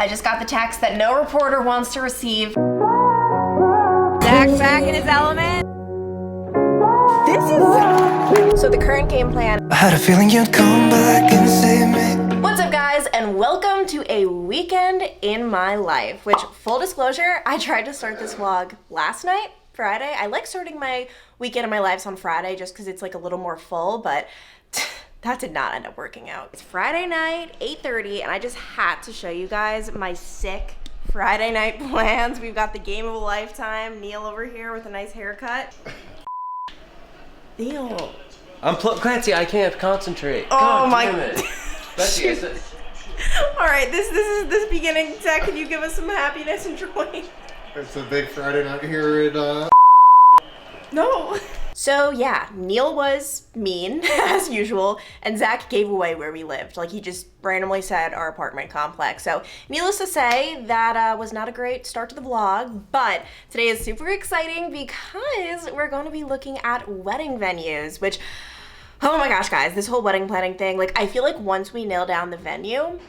I just got the text that no reporter wants to receive. Zach's back in his element. So the current game plan. I had a feeling you'd come back and save me. What's up, guys, and welcome to a weekend in my life, which, full disclosure, I tried to start this vlog last night, Friday. I like starting my weekend in my lives on Friday just because it's like a little more full, but that did not end up working out. It's Friday night, 8:30, and I just had to show you guys my sick Friday night plans. We've got the game of a lifetime. Neil over here with a nice haircut. Neil. I'm Clancy, I can't concentrate. Oh, God my damn it. All right, this beginning. Zach, can you give us some happiness and joy? It's a big Friday night here at No. So yeah, Neil was mean as usual, and Zach gave away where we lived. Like, he just randomly said our apartment complex. So needless to say, that was not a great start to the vlog, but today is super exciting because we're going to be looking at wedding venues, which, oh my gosh, guys, this whole wedding planning thing, like, I feel like once we nail down the venue,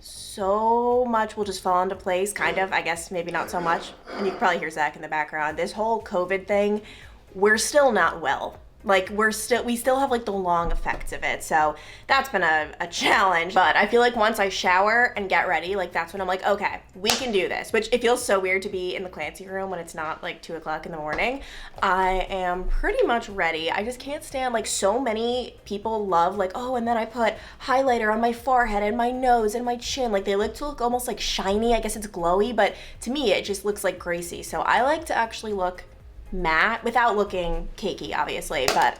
so much will just fall into place, kind of. I guess maybe not so much. And you can probably hear Zach in the background. This whole COVID thing, we're still not well. Like, we still have like the long effects of it. So that's been a challenge. But I feel like once I shower and get ready, like, that's when I'm like, okay, we can do this. Which, it feels so weird to be in the Clancy room when it's not like 2 o'clock in the morning. I am pretty much ready. I just can't stand, like, so many people love, like, oh, and then I put highlighter on my forehead and my nose and my chin. Like, they look almost like shiny. I guess it's glowy, but to me, it just looks like greasy. So I like to actually look matte without looking cakey, obviously, but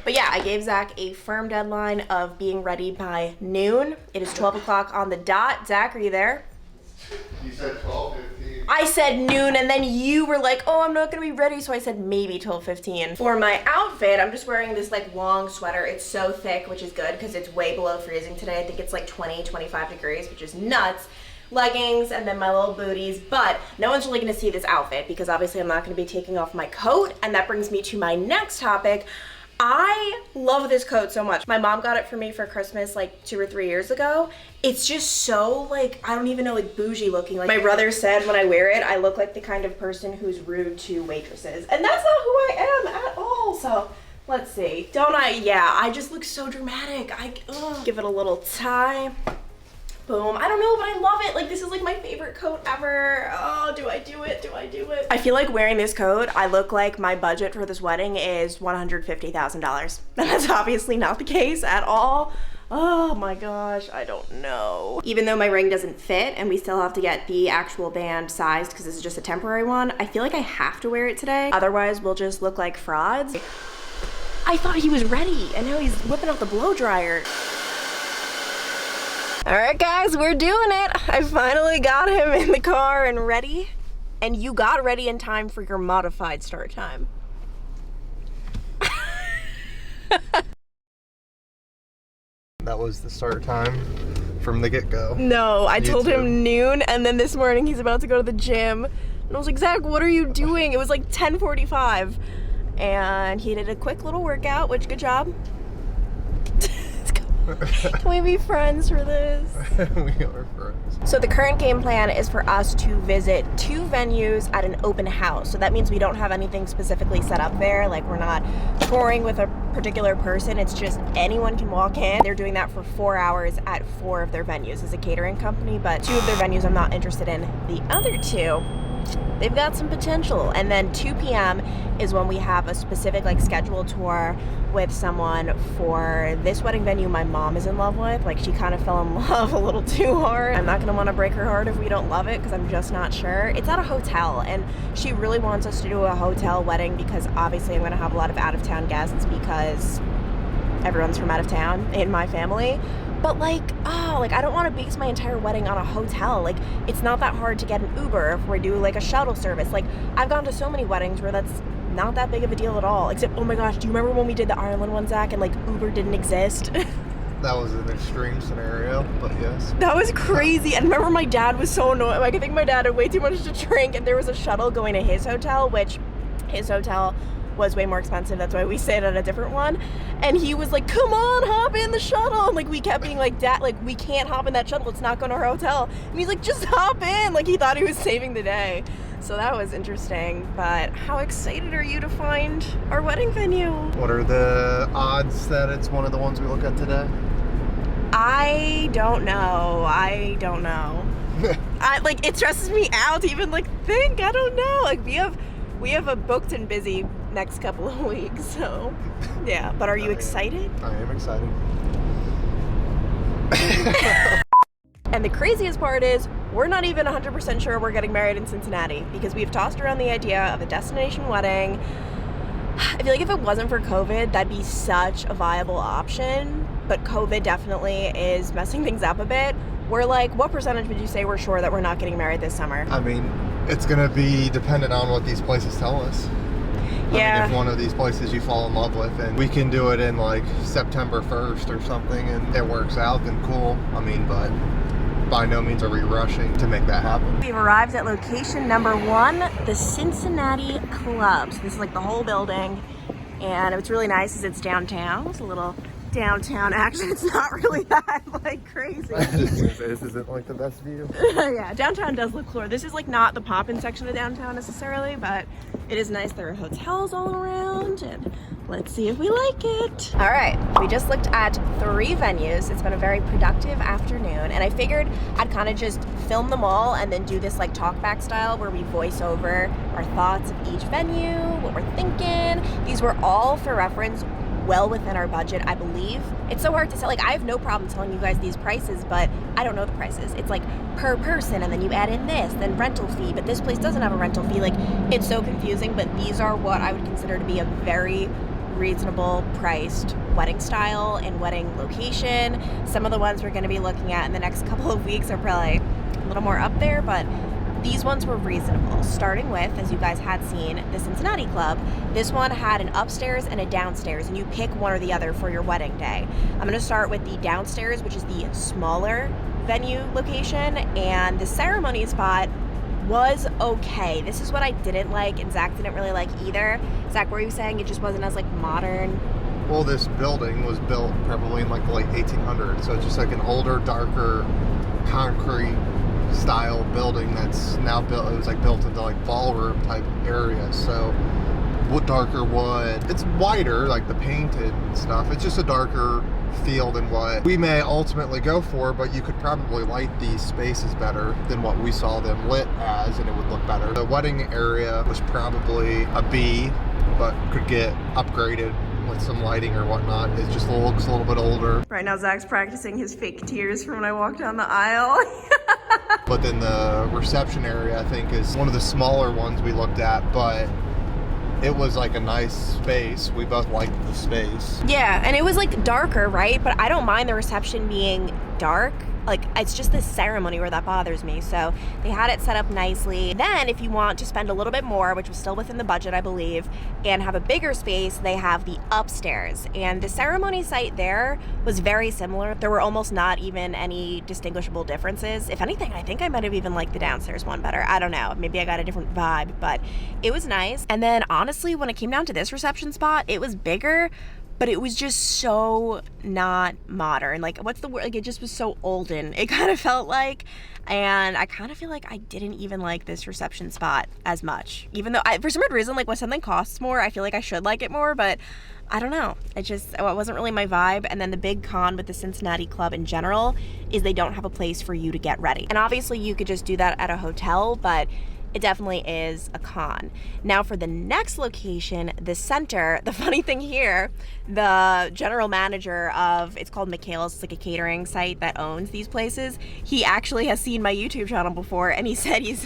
yeah, I gave Zach a firm deadline of being ready by noon. It is 12 o'clock on the dot. Zach, are you there? You said 12:15. I said noon, and then you were like, oh, I'm not gonna be ready, so I said maybe 12:15. For my outfit, I'm just wearing this like long sweater. It's so thick, which is good because it's way below freezing today. I think it's like 25 degrees, which is nuts. Leggings, and then my little booties, but no one's really gonna see this outfit because obviously I'm not gonna be taking off my coat, and that brings me to my next topic. I love this coat so much. My mom got it for me for Christmas like 2 or 3 years ago. It's just so, like, I don't even know, like, bougie looking. Like, my brother said when I wear it, I look like the kind of person who's rude to waitresses, and that's not who I am at all. So let's see, don't I? Yeah, I just look so dramatic. Give it a little tie. Boom. I don't know, but I love it. Like, this is like my favorite coat ever. Oh, do I do it? Do I do it? I feel like wearing this coat, I look like my budget for this wedding is $150,000. And that's obviously not the case at all. Oh my gosh, I don't know. Even though my ring doesn't fit and we still have to get the actual band sized because this is just a temporary one, I feel like I have to wear it today. Otherwise, we'll just look like frauds. I thought he was ready, and now he's whipping out the blow dryer. All right, guys, we're doing it. I finally got him in the car and ready. And you got ready in time for your modified start time. That was the start time from the get-go. No, I told him noon, and then this morning he's about to go to the gym. And I was like, Zach, what are you doing? It was like 10:45. And he did a quick little workout, which, good job. Can we be friends for this? We are friends. So the current game plan is for us to visit 2 venues at an open house. So that means we don't have anything specifically set up there. Like, we're not touring with a particular person. It's just anyone can walk in. They're doing that for 4 hours at 4 of their venues as a catering company, but 2 of their venues I'm not interested in. The other 2, they've got some potential. And then 2 p.m. is when we have a specific, like, scheduled tour with someone for this wedding venue my mom is in love with. Like, she kind of fell in love a little too hard. I'm not gonna want to break her heart if we don't love it because I'm just not sure. It's at a hotel, and she really wants us to do a hotel wedding because obviously I'm gonna have a lot of out-of-town guests because everyone's from out of town in my family. But like, I don't want to base my entire wedding on a hotel. Like, it's not that hard to get an Uber if we do like a shuttle service. Like, I've gone to so many weddings where that's not that big of a deal at all. Except, oh my gosh, do you remember when we did the Ireland one, Zach, and like Uber didn't exist? That was an extreme scenario, but yes. That was crazy. And remember, my dad was so annoyed. Like, I think my dad had way too much to drink, and there was a shuttle going to his hotel, which his hotel was way more expensive. That's why we stayed at a different one. And he was like, come on, hop in the shuttle. And like we kept being like, Dad, like we can't hop in that shuttle. It's not going to our hotel. And he's like, just hop in. Like he thought he was saving the day. So that was interesting. But how excited are you to find our wedding venue? What are the odds that it's one of the ones we look at today? I don't know. Like it stresses me out to even like think. I don't know. Like we have a booked and busy next couple of weeks. So yeah. But are you excited? I am excited. And the craziest part is we're not even 100% sure we're getting married in Cincinnati because we've tossed around the idea of a destination wedding. I feel like if it wasn't for COVID, that'd be such a viable option. But COVID definitely is messing things up a bit. We're like, what percentage would you say we're sure that we're not getting married this summer? I mean, it's gonna be dependent on what these places tell us. Yeah. I mean, if one of these places you fall in love with and we can do it in like September 1st or something and it works out, then cool. I mean, but by no means are we rushing to make that happen. We've arrived at location number 1, the Cincinnati Club. So this is like the whole building, and it's really nice because it's downtown. It's a little downtown action. It's not really that like crazy. This isn't like the best view. Yeah, downtown does look cool. This is like not the pop-in section of downtown necessarily, but it is nice. There are hotels all around, and let's see if we like it. All right, we just looked at 3 venues. It's been a very productive afternoon, and I figured I'd kind of just film them all and then do this like talk back style where we voice over our thoughts of each venue, what we're thinking. These were all, for reference, well within our budget, I believe. It's so hard to tell. Like, I have no problem telling you guys these prices, but I don't know the prices. It's like per person, and then you add in this, then rental fee, but this place doesn't have a rental fee. Like, it's so confusing, but these are what I would consider to be a very reasonable priced wedding style and wedding location. Some of the ones we're going to be looking at in the next couple of weeks are probably a little more up there, but these ones were reasonable, starting with, as you guys had seen, the Cincinnati Club. This one had an upstairs and a downstairs, and you pick one or the other for your wedding day. I'm going to start with the downstairs, which is the smaller venue location, and the ceremony spot was okay. This is what I didn't like, and Zach didn't really like either. Zach, what were you saying? It just wasn't as like modern? Well, this building was built probably in like the late 1800s, so it's just like an older, darker, concrete style building that's now built. It was like built into like ballroom type area, so darker wood. It's wider, like the painted stuff. It's just a darker feel than what we may ultimately go for, but you could probably light these spaces better than what we saw them lit as, and it would look better. The wedding area was probably a B, but could get upgraded with some lighting or whatnot. It just looks a little bit older. Right now, Zach's practicing his fake tears from when I walked down the aisle. But then the reception area, I think, is one of the smaller ones we looked at, but it was like a nice space. We both liked the space. Yeah, and it was like darker, right? But I don't mind the reception being dark. Like, it's just the ceremony where that bothers me. So they had it set up nicely. Then if you want to spend a little bit more, which was still within the budget, I believe, and have a bigger space, they have the upstairs. And the ceremony site there was very similar. There were almost not even any distinguishable differences. If anything, I think I might have even liked the downstairs one better. I don't know. Maybe I got a different vibe, but it was nice. And then honestly, when it came down to this reception spot, it was bigger, but it was just so not modern. Like, what's the word? Like, it just was so olden. It kind of felt like, and I kind of feel like I didn't even like this reception spot as much. Even though, for some weird reason, like, when something costs more, I feel like I should like it more, but I don't know. It wasn't really my vibe. And then the big con with the Cincinnati Club in general is they don't have a place for you to get ready. And obviously, you could just do that at a hotel, but it definitely is a con. Now for the next location, the center, the funny thing here, the general manager of, it's called Michael's, it's like a catering site that owns these places. He actually has seen my YouTube channel before, and he said he's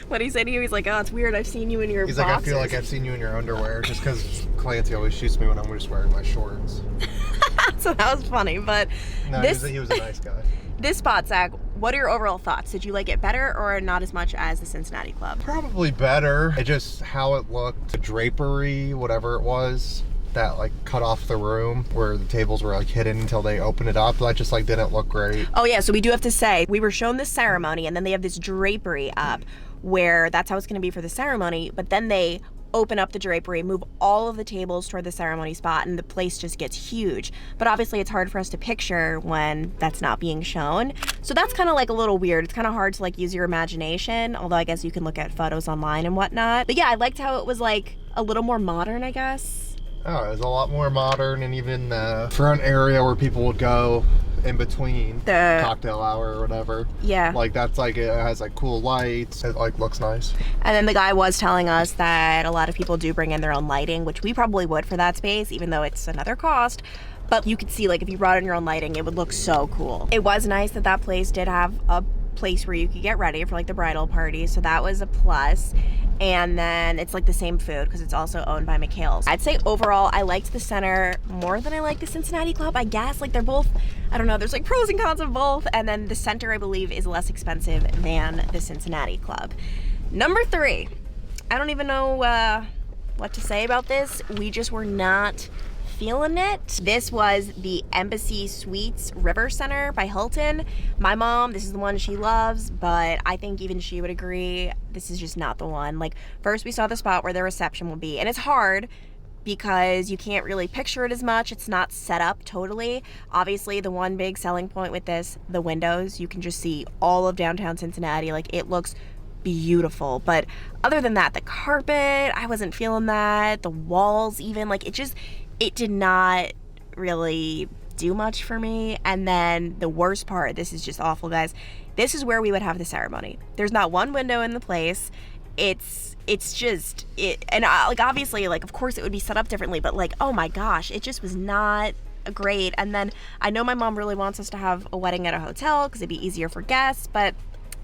like, oh, it's weird, I've seen you in your boxers. Like, I feel like I've seen you in your underwear, just because Clancy always shoots me when I'm just wearing my shorts. So that was funny, but no, he was a nice guy. This spot, Zach, what are your overall thoughts? Did you like it better or not as much as the Cincinnati Club? Probably better. It just, how it looked, the drapery, whatever it was, that like cut off the room where the tables were like hidden until they opened it up. That just like didn't look great. Oh yeah, so we do have to say, we were shown this ceremony and then they have this drapery up where that's how it's gonna be for the ceremony, but then they open up the drapery, move all of the tables toward the ceremony spot, and the place just gets huge. But obviously it's hard for us to picture when that's not being shown. So that's kind of like a little weird. It's kind of hard to like use your imagination, although I guess you can look at photos online and whatnot. But yeah, I liked how it was like a little more modern, I guess. Oh, it was a lot more modern, and even the front area where people would go in between The cocktail hour or whatever. Yeah. Like that's like, it has like cool lights. It like looks nice. And then the guy was telling us that a lot of people do bring in their own lighting, which we probably would for that space, even though it's another cost. But you could see, like, if you brought in your own lighting, it would look so cool. It was nice that that place did have a place where you could get ready for like the bridal party, so that was a plus. And then it's like the same food because it's also owned by McHale's. I'd say overall I liked the center more than I liked the Cincinnati Club, I guess. Like they're both, I don't know, there's like pros and cons of both. And then the center, I believe, is less expensive than the Cincinnati Club. Number 3, I don't even know what to say about this. We just were not feeling it. This was the Embassy Suites River Center by Hilton. My mom, this is the one she loves, but I think even she would agree this is just not the one. Like, first we saw the spot where the reception will be, and it's hard because you can't really picture it as much. It's not set up totally. Obviously, the one big selling point with this, the windows, you can just see all of downtown Cincinnati. Like, it looks beautiful. But other than that, the carpet, I wasn't feeling that. The walls even, like, it did not really do much for me. And then the worst part, this is just awful, guys. This is where we would have the ceremony. There's not one window in the place. It's just, and like, obviously, like, of course it would be set up differently, but like, oh my gosh, it just was not great. And then I know my mom really wants us to have a wedding at a hotel because it'd be easier for guests, but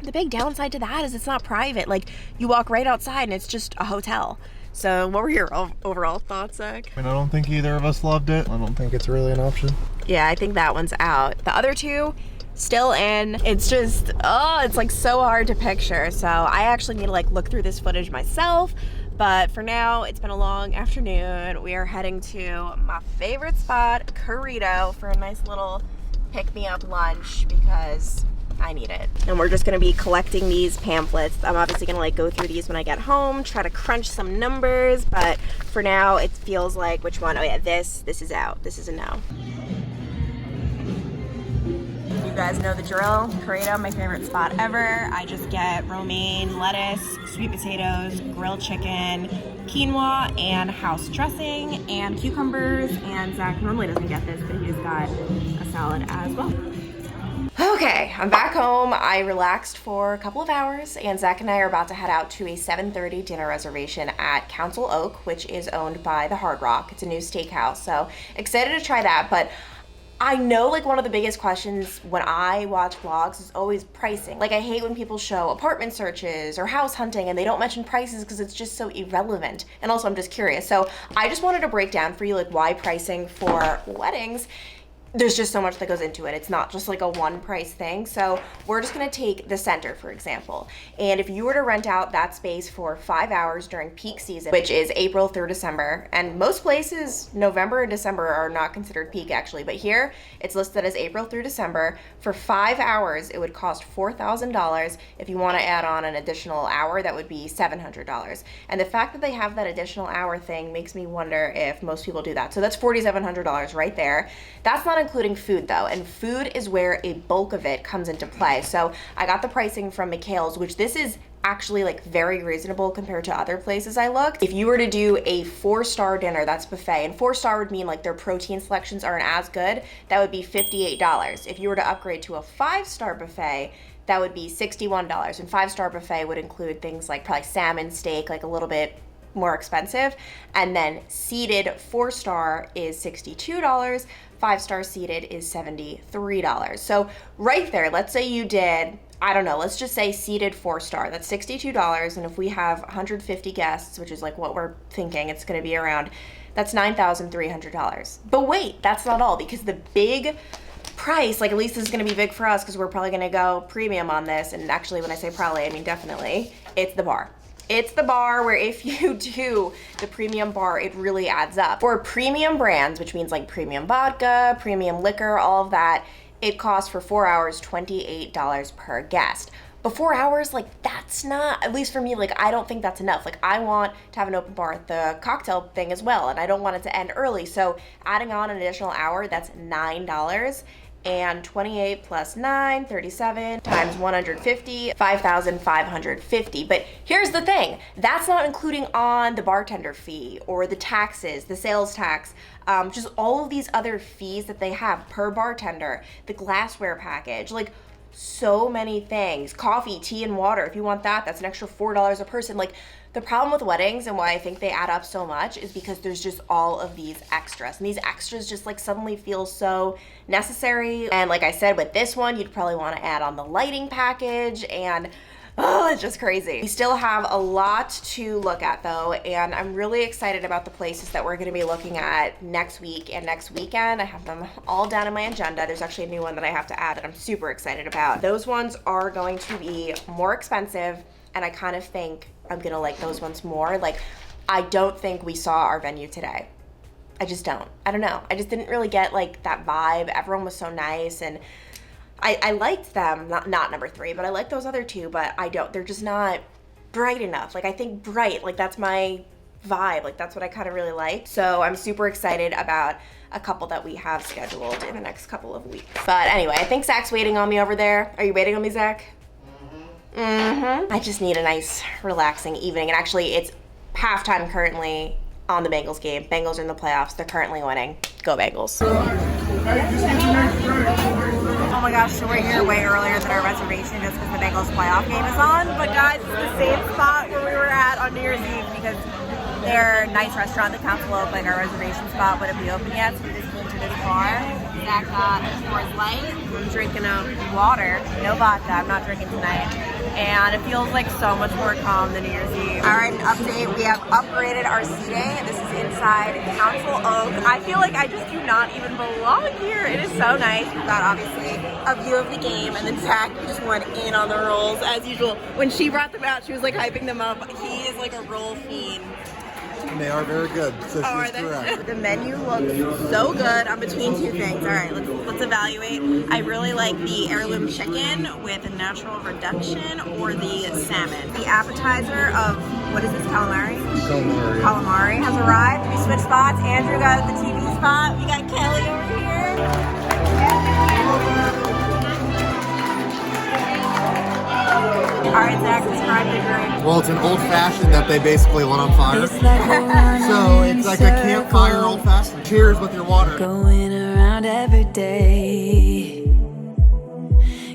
the big downside to that is it's not private. Like, you walk right outside and it's just a hotel. So what were your overall thoughts, Zach? I mean, I don't think either of us loved it. I don't think it's really an option. Yeah, I think that one's out. The other two, still in. It's just, it's like so hard to picture. So I actually need to like look through this footage myself. But for now, it's been a long afternoon. We are heading to my favorite spot, Corrido, for a nice little pick-me-up lunch because I need it. And we're just gonna be collecting these pamphlets. I'm obviously gonna like go through these when I get home, try to crunch some numbers, but for now it feels like, which one? Oh yeah, this is out. This is a no. You guys know the drill. Corrido, my favorite spot ever. I just get romaine, lettuce, sweet potatoes, grilled chicken, quinoa, and house dressing, and cucumbers. And Zach normally doesn't get this, but he just got a salad as well. Okay, I'm back home. I relaxed for a couple of hours, and Zach and I are about to head out to a 7:30 dinner reservation at Council Oak, which is owned by the Hard Rock. It's a new steakhouse, so excited to try that. But I know like one of the biggest questions when I watch vlogs is always pricing. Like, I hate when people show apartment searches or house hunting and they don't mention prices because it's just so irrelevant. And also I'm just curious. So I just wanted to break down for you like why pricing for weddings, there's just so much that goes into it. It's not just like a one price thing. So we're just gonna take the center, for example. And if you were to rent out that space for 5 hours during peak season, which is April through December, and most places, November and December are not considered peak actually, but here it's listed as April through December. For 5 hours, it would cost $4,000. If you wanna add on an additional hour, that would be $700. And the fact that they have that additional hour thing makes me wonder if most people do that. So that's $4,700 right there. That's not including food though, and food is where a bulk of it comes into play. So I got the pricing from McHale's, which this is actually like very reasonable compared to other places I looked. If you were to do a 4-star dinner, that's buffet, and 4-star would mean like their protein selections aren't as good, that would be $58. If you were to upgrade to a 5-star buffet, that would be $61. And 5-star buffet would include things like probably salmon, steak, like a little bit more expensive. And then seated 4-star is $62. 5-star seated is $73. So right there, let's say you did, I don't know, let's just say seated 4-star, that's $62. And if we have 150 guests, which is like what we're thinking it's gonna be around, that's $9,300. But wait, that's not all, because the big price, like at least this is gonna be big for us because we're probably gonna go premium on this. And actually when I say probably, I mean definitely, it's the bar. It's the bar where if you do the premium bar, it really adds up. For premium brands, which means like premium vodka, premium liquor, all of that, it costs for 4 hours $28 per guest. But 4 hours, like that's not, at least for me, like I don't think that's enough. Like I want to have an open bar at the cocktail thing as well, and I don't want it to end early. So adding on an additional hour, that's $9. And 28 plus 9, 37 times 150, 5,550. But here's the thing, that's not including on the bartender fee or the taxes, the sales tax, just all of these other fees that they have per bartender, the glassware package, like so many things. Coffee, tea, and water. If you want that, that's an extra $4 a person. Like the problem with weddings and why I think they add up so much is because there's just all of these extras. And these extras just like suddenly feel so necessary. And like I said, with this one, you'd probably want to add on the lighting package and oh, it's just crazy. We still have a lot to look at though, and I'm really excited about the places that we're gonna be looking at next week and next weekend. I have them all down in my agenda. There's actually a new one that I have to add that I'm super excited about. Those ones are going to be more expensive, and I kind of think I'm gonna like those ones more. Like, I don't think we saw our venue today. I just don't. I don't know. I just didn't really get like that vibe. Everyone was so nice, and I liked them, not number 3, but I like those other 2, but they're just not bright enough. Like I think bright, like that's my vibe. Like that's what I kind of really like. So I'm super excited about a couple that we have scheduled in the next couple of weeks. But anyway, I think Zach's waiting on me over there. Are you waiting on me, Zach? I just need a nice relaxing evening. And actually it's halftime currently on the Bengals game. Bengals are in the playoffs. They're currently winning. Go Bengals. Oh my gosh, so we're here way earlier than our reservation just because the Bengals playoff game is on. But guys, it's the same spot where we were at on New Year's Eve because they're a nice restaurant. The council opened, like our reservation spot wouldn't be open yet, so we just came to this bar. Zach got Coors Light. I'm drinking water, no vodka. I'm not drinking tonight. And it feels like so much more calm than New Year's Eve. All right, an update. We have upgraded our seating. This is inside Council Oak. I feel like I just do not even belong here. It is so nice. We've got obviously a view of the game, and then Zach just went in on the rolls as usual. When she brought them out, she was like hyping them up. He is like a roll fiend. And they are very good, so she's correct. The menu looks so good. I'm between 2 things. All right, let's evaluate. I really like the heirloom chicken with a natural reduction or the salmon. The appetizer of, what is this, calamari? Calamari. Calamari has arrived. We switched spots. Andrew got the TV spot. We got Kelly over here. All right, Zach, describe the drink. Well, it's an old-fashioned that they basically lit on fire. So it's like a campfire old-fashioned. Cheers with your water. Going around every day,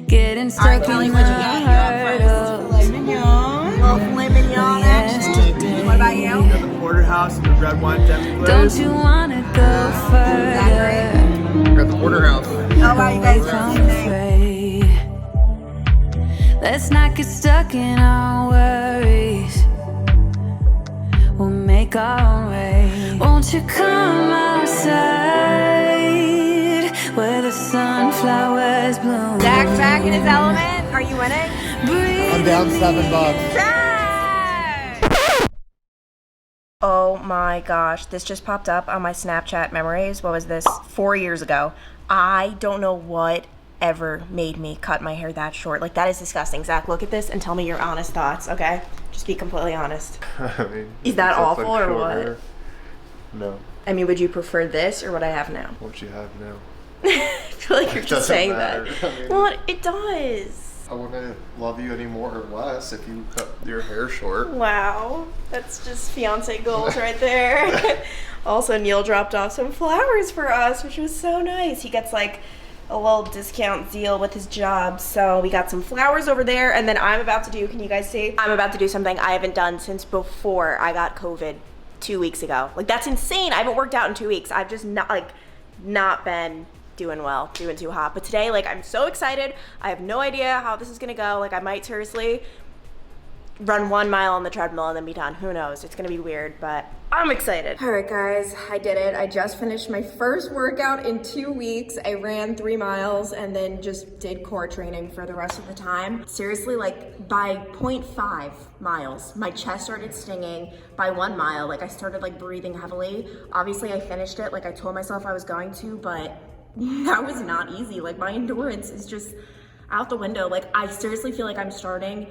getting stuck in my heart. Filet mignon. Oh, filet mignon, actually. What about you? The porterhouse and the red wine demi Don't you wanna go further? Got the porterhouse. How about you guys? Let's not get stuck in our worries. We'll make our own way. Won't you come outside where the sunflowers bloom? Zach's back in his element. Are you winning? I'm down $7. Zach! Oh my gosh, this just popped up on my Snapchat memories. What was this? 4 years ago. I don't know what ever made me cut my hair that short. Like, that is disgusting. Zach, look at this and tell me your honest thoughts, okay? Just be completely honest. I mean, is that awful or what? Hair. No. I mean, would you prefer this or what I have now? What you have now. I feel like you're just saying matter. that. I mean, Well, it does. I wouldn't love you any more or less if you cut your hair short. Wow, that's just fiance goals right there. Also, Neil dropped off some flowers for us, which was so nice. He gets like a little discount deal with his job, so we got some flowers over there. And then I'm about to do, can you guys see? I'm about to do something I haven't done since before I got COVID 2 weeks ago. Like, that's insane. I haven't worked out in 2 weeks. I've just not been doing well, doing too hot. But today, like, I'm so excited. I have no idea how this is gonna go. Like, I might seriously run 1 mile on the treadmill and then be done. Who knows? It's gonna be weird, but I'm excited. All right, guys, I did it. I just finished my first workout in 2 weeks. I ran 3 miles and then just did core training for the rest of the time. Seriously, like, by 0.5 miles, my chest started stinging. By 1 mile, like, I started like breathing heavily. Obviously, I finished it like I told myself I was going to, but that was not easy. Like, my endurance is just, out the window. Like, I seriously feel like I'm starting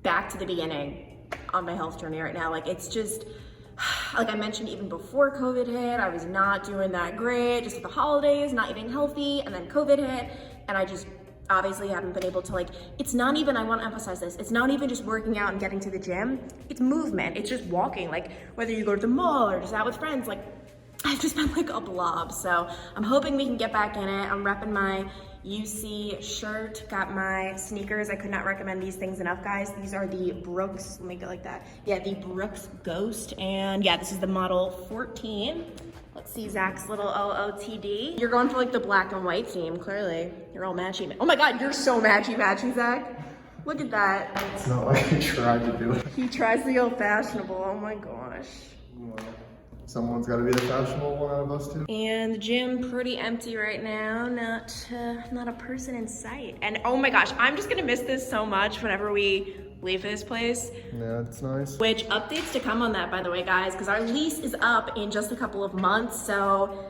back to the beginning on my health journey right now. Like, it's just, like I mentioned, even before COVID hit, I was not doing that great, just with the holidays, not eating healthy, and then COVID hit, and I just obviously haven't been able to, like, it's not even, I want to emphasize this, it's not even just working out and getting to the gym, it's movement, it's just walking, like, whether you go to the mall or just out with friends, like, I've just been like a blob. So I'm hoping we can get back in it. I'm repping my UC shirt, got my sneakers. I could not recommend these things enough, guys. These are the Brooks, let me go like that. Yeah, the Brooks Ghost, and yeah, this is the model 14. Let's see Zach's little OOTD. You're going for like the black and white theme, clearly. You're all matchy. Oh my God, you're so matchy, Zach. Look at that. It's not like he tried to do it. He tries the old fashionable, oh my gosh. Well, someone's got to be the fashionable one out of us two. And the gym pretty empty right now, not a person in sight. And oh my gosh, I'm just gonna miss this so much whenever we leave this place. Yeah, it's nice. Which updates to come on that, by the way, guys, because our lease is up in just a couple of months, so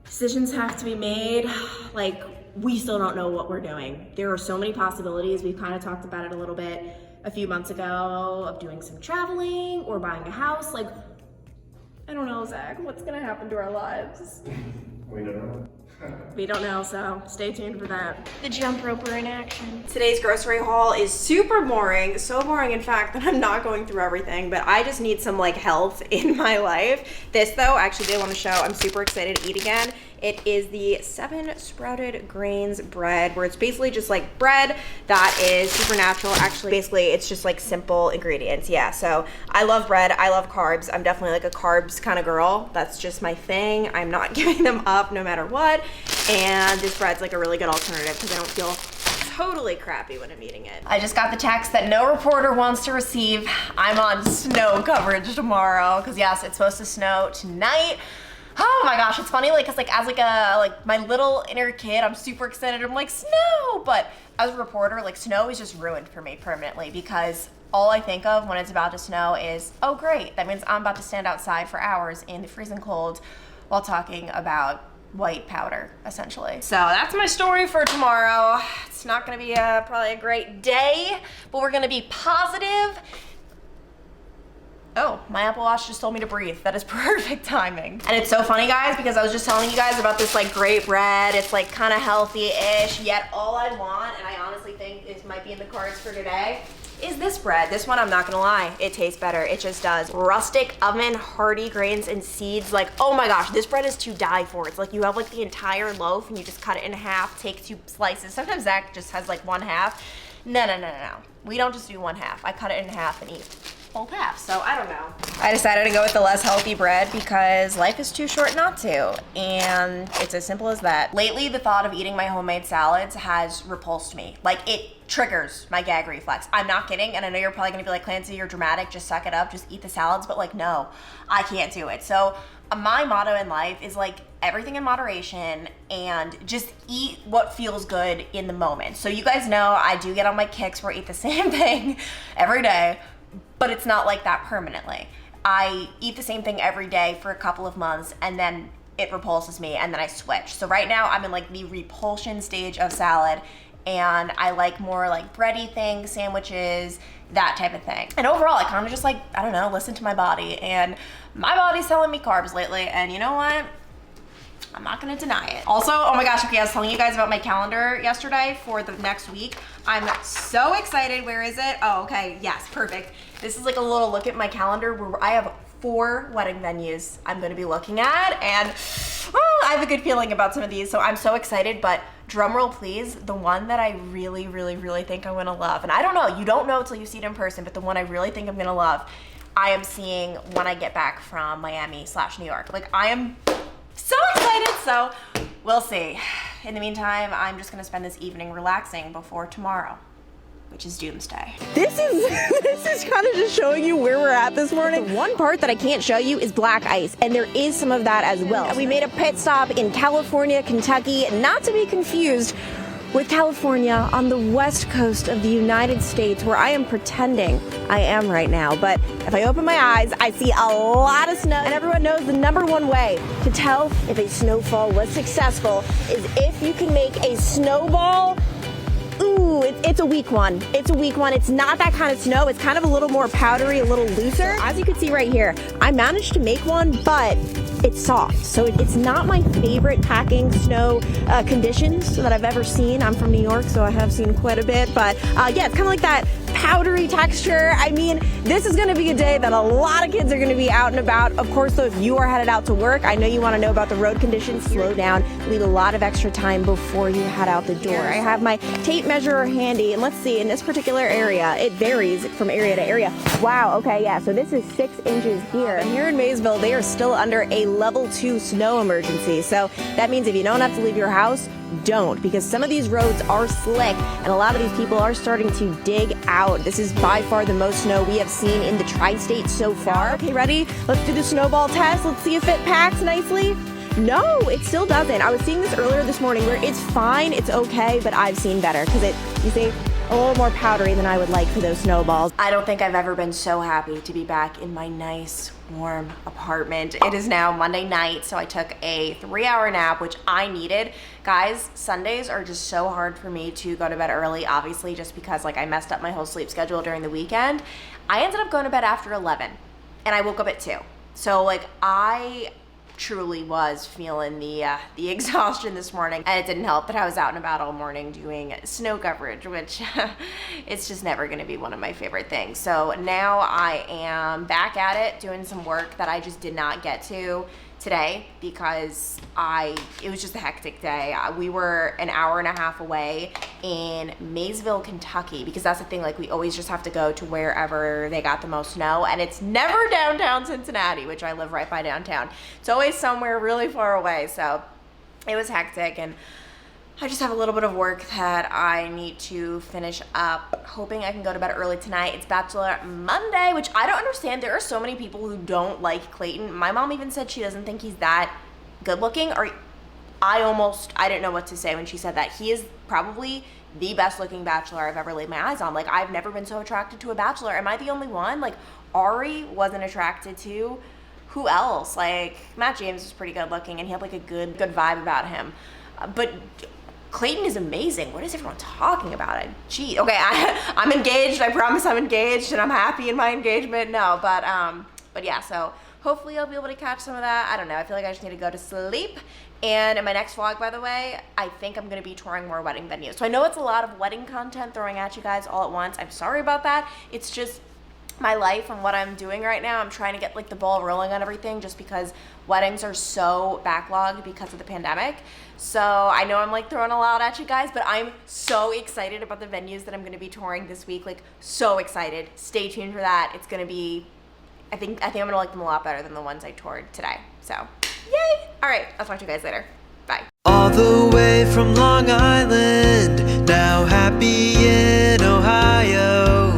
decisions have to be made. Like, we still don't know what we're doing. There are so many possibilities. We've kind of talked about it a little bit a few months ago of doing some traveling or buying a house. Like, I don't know, Zach, what's gonna happen to our lives? We don't know. We don't know, so stay tuned for that. The jump roper in action. Today's grocery haul is super boring, so boring in fact that I'm not going through everything, but I just need some like health in my life. This though, I actually did want to show, I'm super excited to eat again. It is the 7 sprouted grains bread, where it's basically just like bread that is super natural. Actually, basically it's just like simple ingredients. Yeah, so I love bread, I love carbs. I'm definitely like a carbs kind of girl. That's just my thing. I'm not giving them up no matter what. And this bread's like a really good alternative because I don't feel totally crappy when I'm eating it. I just got the text that no reporter wants to receive. I'm on snow coverage tomorrow because yes, it's supposed to snow tonight. Oh my gosh, it's funny, like, cause like as like my little inner kid, I'm super excited. I'm like, snow, but as a reporter, like snow is just ruined for me permanently because all I think of when it's about to snow is, oh great, that means I'm about to stand outside for hours in the freezing cold while talking about white powder, essentially. So that's my story for tomorrow. It's not gonna be probably a great day, but we're gonna be positive. Oh, my Apple Watch just told me to breathe. That is perfect timing. And it's so funny, guys, because I was just telling you guys about this like great bread. It's like kind of healthy-ish, yet all I want, and I honestly think this might be in the cards for today, is this bread. This one, I'm not gonna lie, it tastes better. It just does. Rustic oven, hearty grains and seeds. Like, oh my gosh, this bread is to die for. It's like you have like the entire loaf and you just cut it in half, take 2 slices. Sometimes Zach just has like 1/2. No. We don't just do 1/2. I cut it in half and eat whole half, so I don't know. I decided to go with the less healthy bread because life is too short not to, and it's as simple as that. Lately, the thought of eating my homemade salads has repulsed me. Like, it triggers my gag reflex. I'm not kidding, and I know you're probably gonna be like, Clancy, you're dramatic, just suck it up, just eat the salads, but like, no, I can't do it. So my motto in life is like everything in moderation and just eat what feels good in the moment. So you guys know I do get on my kicks where I eat the same thing every day, but it's not like that permanently. I eat the same thing every day for a couple of months and then it repulses me and then I switch. So right now I'm in like the repulsion stage of salad and I like more like bready things, sandwiches, that type of thing. And overall, I kind of just like, I don't know, listen to my body, and my body's telling me carbs lately, and you know what? I'm not gonna deny it. Also, oh my gosh, okay, I was telling you guys about my calendar yesterday for the next week. I'm so excited. Where is it? Oh, okay, yes, perfect. This is like a little look at my calendar where I have 4 wedding venues I'm gonna be looking at, and I have a good feeling about some of these, so I'm so excited, but drum roll please, the one that I really think I'm gonna love, and I don't know, you don't know until you see it in person, but the one I really think I'm gonna love, I am seeing when I get back from Miami/New York. Like, I am so excited, so we'll see. In the meantime, I'm just gonna spend this evening relaxing before tomorrow, which is doomsday. This is kind of just showing you where we're at this morning. The one part that I can't show you is black ice, and there is some of that as well. We made a pit stop in California, Kentucky, not to be confused with California on the west coast of the United States, where I am pretending I am right now. But if I open my eyes, I see a lot of snow, and everyone knows the #1 way to tell if a snowfall was successful is if you can make a snowball Ooh, it's a weak one. It's a weak one. It's not that kind of snow. It's kind of a little more powdery, a little looser. As you can see right here, I managed to make one, but it's soft. So it's not my favorite packing snow conditions that I've ever seen. I'm from New York, so I have seen quite a bit. But yeah, it's kind of like that powdery texture. I mean, this is gonna be a day that a lot of kids are gonna be out and about. Of course, though, if you are headed out to work, I know you wanna know about the road conditions. Slow down, leave a lot of extra time before you head out the door. I have my tape measure handy, and let's see, in this particular area, it varies from area to area. Wow, okay, yeah, so this is 6 inches here. And here in Maysville, they are still under a level 2 snow emergency. So that means if you don't have to leave your house, don't, because some of these roads are slick and a lot of these people are starting to dig out. This is by far the most snow we have seen in the tri-state so far. Okay, ready? Let's do the snowball test. Let's see if it packs nicely. No, it still doesn't. I was seeing this earlier this morning where it's fine, it's okay, but I've seen better because you see, a little more powdery than I would like for those snowballs. I don't think I've ever been so happy to be back in my nice, warm apartment. It is now Monday night, so I took a 3-hour nap, which I needed. Guys, Sundays are just so hard for me to go to bed early, obviously, just because like I messed up my whole sleep schedule during the weekend. I ended up going to bed after 11, and I woke up at 2. So like I truly was feeling the exhaustion this morning, and it didn't help that I was out and about all morning doing snow coverage, which it's just never going to be one of my favorite things. So now I am back at it doing some work that I just did not get to today because it was just a hectic day. We were an hour and a half away in Maysville, Kentucky, because that's the thing, like we always just have to go to wherever they got the most snow, and it's never downtown Cincinnati, which I live right by downtown. It's always somewhere really far away, so it was hectic, and I just have a little bit of work that I need to finish up, hoping I can go to bed early tonight. It's Bachelor Monday, which I don't understand. There are so many people who don't like Clayton. My mom even said she doesn't think he's that good looking, or I didn't know what to say when she said that. He is probably the best looking bachelor I've ever laid my eyes on. Like, I've never been so attracted to a bachelor. Am I the only one? Like, Ari wasn't attracted to. Who else? Like, Matt James was pretty good looking and he had like a good vibe about him. But Clayton is amazing. What is everyone talking about? Gee, okay, I'm engaged. I promise I'm engaged and I'm happy in my engagement. No, but yeah, so hopefully I'll be able to catch some of that. I don't know. I feel like I just need to go to sleep. And in my next vlog, by the way, I think I'm going to be touring more wedding venues. So I know it's a lot of wedding content throwing at you guys all at once. I'm sorry about that. It's just my life and what I'm doing right now. I'm trying to get like the ball rolling on everything just because weddings are so backlogged because of the pandemic. So I know I'm like throwing a lot at you guys, but I'm so excited about the venues that I'm going to be touring this week. Like, so excited. Stay tuned for that. It's going to be, I think I'm going to like them a lot better than the ones I toured today. So yay. All right, I'll talk to you guys later. Bye. All the way from Long Island, now happy in Ohio.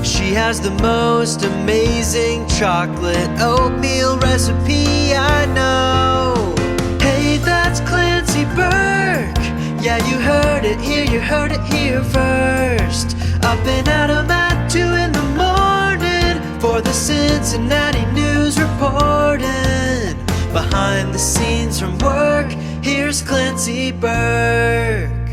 She has the most amazing chocolate oatmeal recipe I know. Hey, that's Clancy Burke. Yeah, you heard it here first. Up and at 'em at 2 in the morning for the Cincinnati News reporting. Behind the scenes from work, here's Clancy Burke.